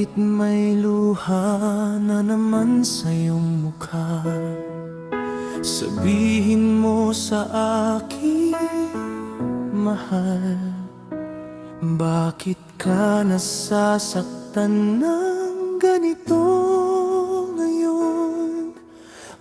Bakit may luha na naman sa iyong mukha? Sabihin mo sa akin, mahal, bakit ka nasasaktan ng ganito ngayon?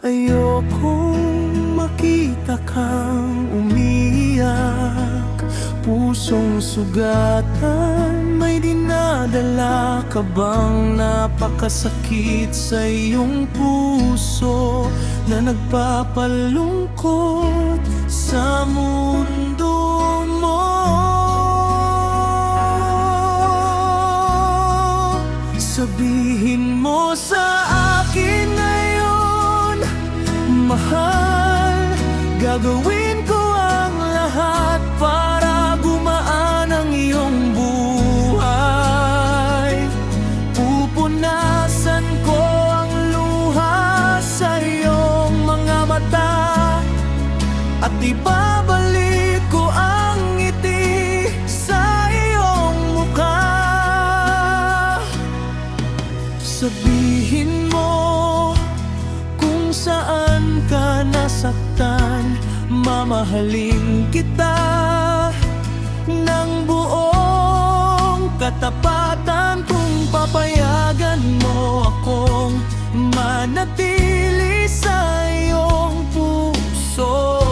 Ayokong makita kang umiiyak, pusong sugatan. May dinadala ka bang napakasakit sa iyong puso na nagpapalungkot sa mundo mo? Sabihin mo sa akin ngayon, mahal, gagawin ko ang lahat para gumaan ang iyong buhay. Pupunasan ko ang luha sa iyong mga mata at ibabalik ko ang ngiti sa iyong mukha. Sabihin mo kung saan ka nasaktan, mamahalin kita ng buong katapatan. Kung papayagan mo akong manatili sa iyong puso,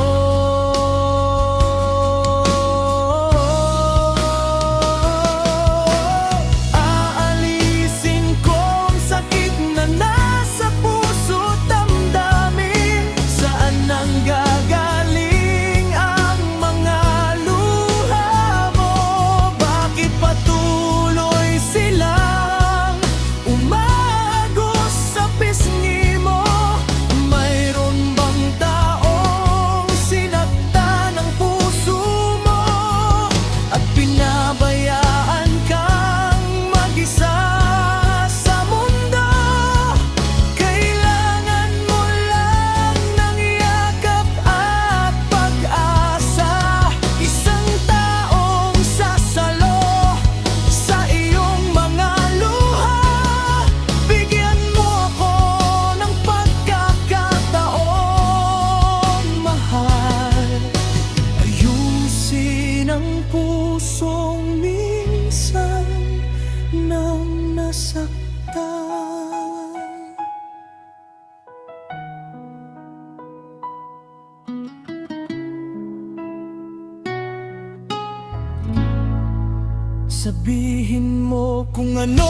aalisin ko ang sakit na nasa puso't damdamin. Saan nanggagaling ang mga luha mo? Bakit patuloy silang umagos sa pisngi mo? Mayroon bang taong sinaktan ang puso mo at pinabayaan kang mag-isa sa mundo? Kailangan mo lang ng yakap at pag-asa, isang taong sasalo sa iyong mga luha. Bigyan mo ako ng pagkakataon, mahal. Ayusin ang pusong minsan nang nasaktan. Sabihin mo kung ano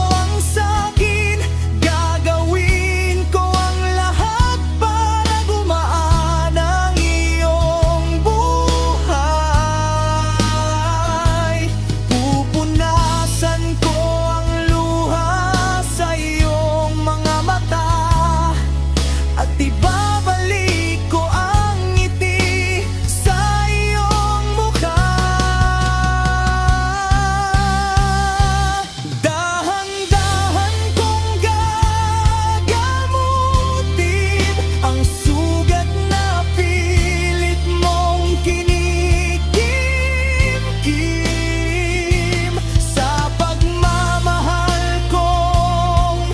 ang sa'kin, gagawin ko ang lahat para gumaan ang iyong buhay. Pupunasan ko ang luha sa iyong mga mata at ibabalik ko ang ngiti sa iyong mukha. Dahan-dahan kong gagamutin ang sugat na pilit mong kinikim. Sa pagmamahal kong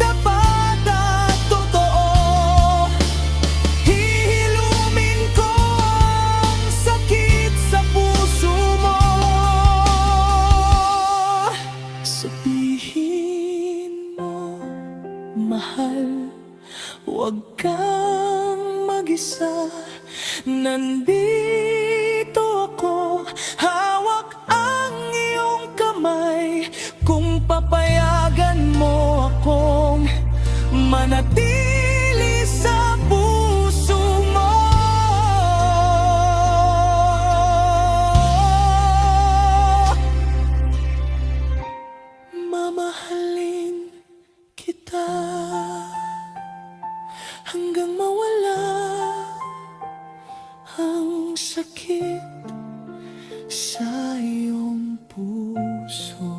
tapat at totoo, hihilumin ko ang sakit sa puso mo. Sabihin mo, mahal, huwag kang mag-isa. Nandito ako, hawak ang iyong kamay. Kung papayagan mo akong manatili sa puso mo, mamahalin kita hanggang mawala ang sakit sa iyong puso.